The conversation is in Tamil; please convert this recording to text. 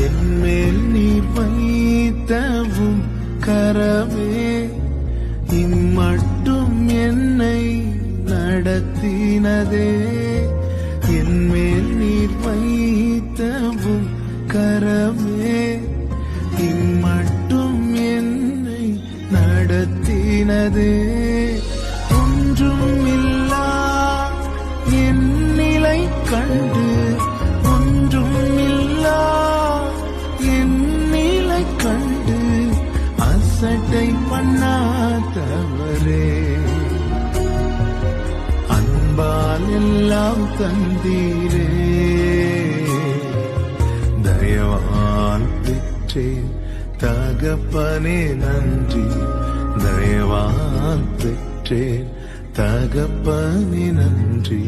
என்மேல் நீர் வைத்தவும் கரமே இம்மட்டும் என்னை நடத்தினதே. என்மேல் நீர் வைத்தவும் கரமே இம்மட்டும் என்னை நடத்தினதே. ஒன்றும் இல்லா என் நிலை கண்டு ஒன்றும் இல்லா என் நிலை கண்டு அசட்டை பண்ணாதவரே. அன்பால் எல்லாம் தந்தீரே, தயவால் பெற்றேன் தகப்பனே நன்றி. தயவால் பெற்றேன் தகப்பனே நன்றி.